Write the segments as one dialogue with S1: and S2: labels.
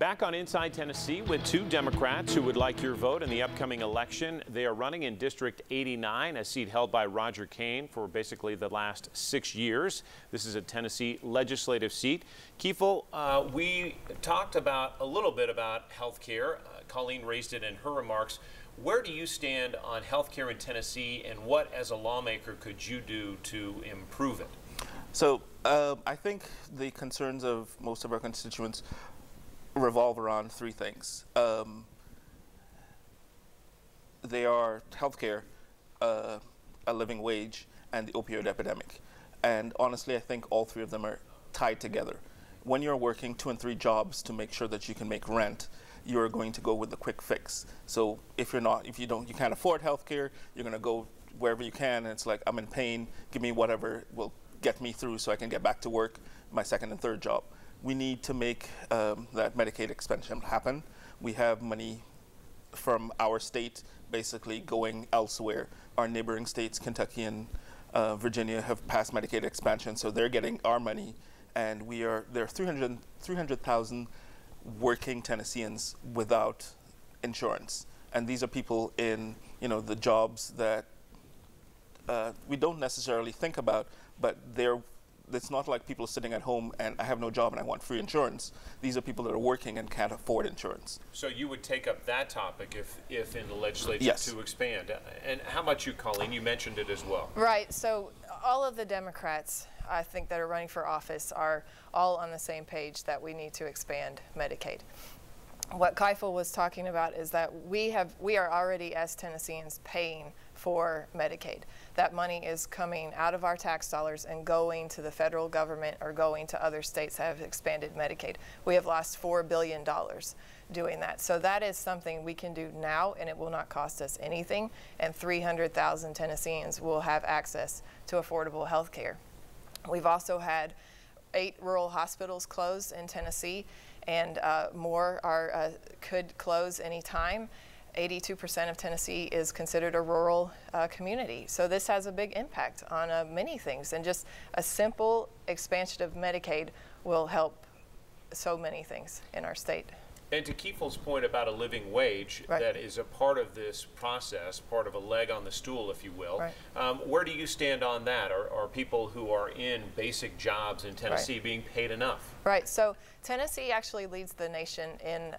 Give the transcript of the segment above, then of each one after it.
S1: Back on Inside Tennessee with two Democrats who would like your vote in the upcoming election. They are running in District 89, a seat held by Roger Kane for basically the last 6 years. This is a Tennessee legislative seat. Keifel, we talked a little bit about health care. Coleen raised it in her remarks. Where do you stand on health care in Tennessee, and what, as a lawmaker, could you do to improve it?
S2: So I think the concerns of most of our constituents revolve around three things. They are healthcare, a living wage, and the opioid epidemic. And honestly, I think all three of them are tied together. When you're working 2 and 3 jobs to make sure that you can make rent, you're going to go with the quick fix. So if you can't afford healthcare, you're going to go wherever you can, and it's like, I'm in pain, give me whatever will get me through so I can get back to work, my 2nd and 3rd job. We need to make that Medicaid expansion happen. We have money from our state basically going elsewhere. Our neighboring states, Kentucky and Virginia, have passed Medicaid expansion, so they're getting our money. And there are 300,000 working Tennesseans without insurance. And these are people in the jobs that we don't necessarily think about, but it's not like people sitting at home and I have no job and I want free insurance. These are people that are working and can't afford insurance.
S1: So you would take up that topic if in the legislature
S2: yes.
S1: to expand. And how about you, Coleen? You mentioned it as well.
S3: Right. So all of the Democrats, I think, that are running for office are all on the same page that we need to expand Medicaid. What Keifel was talking about is that we are already, as Tennesseans, paying for Medicaid. That money is coming out of our tax dollars and going to the federal government or going to other states that have expanded Medicaid. We have lost $4 billion doing that. So that is something we can do now, and it will not cost us anything, and 300,000 Tennesseans will have access to affordable health care. We've also had 8 rural hospitals closed in Tennessee, and more could close any time. 82% of Tennessee is considered a rural community. So this has a big impact on many things, and just a simple expansion of Medicaid will help so many things in our state.
S1: And to Keifel's point about a living wage,
S3: right.
S1: that is a part of this process, part of a leg on the stool, if you will.
S3: Right.
S1: Where do you stand on that? Are people who are in basic jobs in Tennessee right. being paid enough?
S3: Right. So Tennessee actually leads the nation in,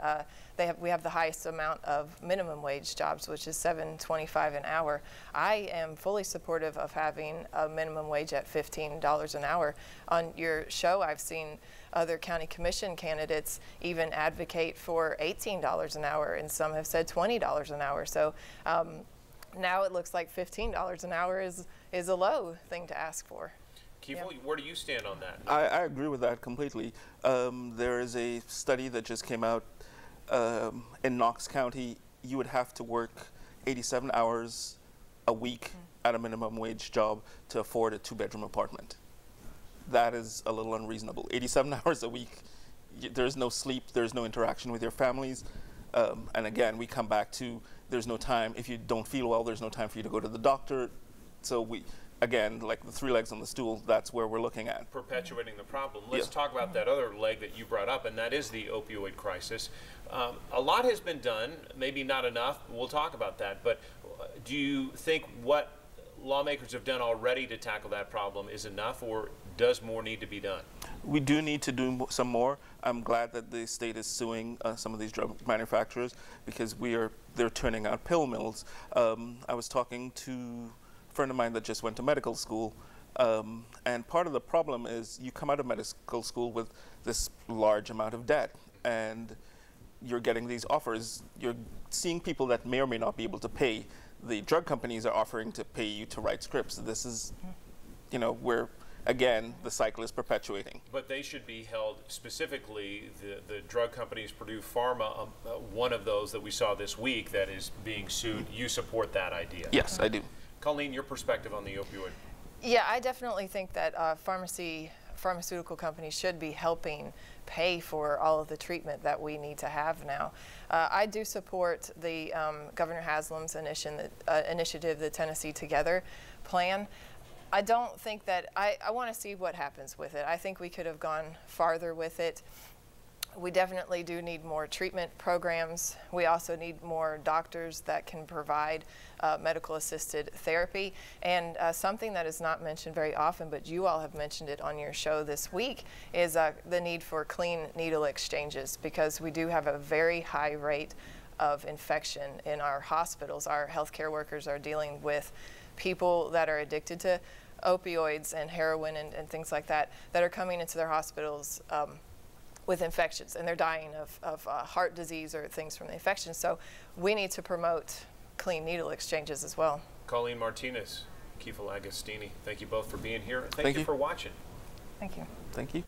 S3: we have the highest amount of minimum wage jobs, which is $7.25 an hour. I am fully supportive of having a minimum wage at $15 an hour. On your show, I've seen other county commission candidates even advocate for $18 an hour, and some have said $20 an hour. So now it looks like $15 an hour is a low thing to ask for.
S1: Keifel, where do you stand on that?
S2: I agree with that completely. There is a study that just came out in Knox County. You would have to work 87 hours a week at a minimum wage job to afford a 2-bedroom apartment. That is a little unreasonable. 87 hours a week, there's no sleep, there's no interaction with your families. And again, we come back to there's no time. If you don't feel well, there's no time for you to go to the doctor. So again, like the 3 legs on the stool, that's where we're looking at.
S1: Perpetuating the problem. Let's
S2: yeah.
S1: talk about that other leg that you brought up, and that is the opioid crisis. A lot has been done, maybe not enough. We'll talk about that. But do you think what lawmakers have done already to tackle that problem is enough, or does more need to be done?
S2: We do need to do some more. I'm glad that the state is suing some of these drug manufacturers because they're turning out pill mills. I was talking to a friend of mine that just went to medical school, and part of the problem is you come out of medical school with this large amount of debt, and you're getting these offers. You're seeing people that may or may not be able to pay. The drug companies are offering to pay you to write scripts. This is, where, again, the cycle is perpetuating.
S1: But they should be held, specifically, the drug companies, Purdue Pharma, one of those that we saw this week that is being sued. You support that idea?
S2: Yes, I do.
S1: Coleen, your perspective on the opioid?
S3: Yeah, I definitely think that pharmaceutical companies should be helping pay for all of the treatment that we need to have now. I do support the Governor Haslam's initiative, the Tennessee Together plan. I don't think that, I want to see what happens with it. I think we could have gone farther with it. We definitely do need more treatment programs. We also need more doctors that can provide medical assisted therapy. And something that is not mentioned very often, but you all have mentioned it on your show this week, is the need for clean needle exchanges, because we do have a very high rate of infection in our hospitals. Our healthcare workers are dealing with people that are addicted to opioids and heroin and things like that are coming into their hospitals with infections, and they're dying of heart disease or things from the infection. So we need to promote clean needle exchanges as well.
S1: Coleen Martinez, Keifel Agostini, thank you both for being here. Thank you for watching.
S3: Thank you.
S2: Thank you.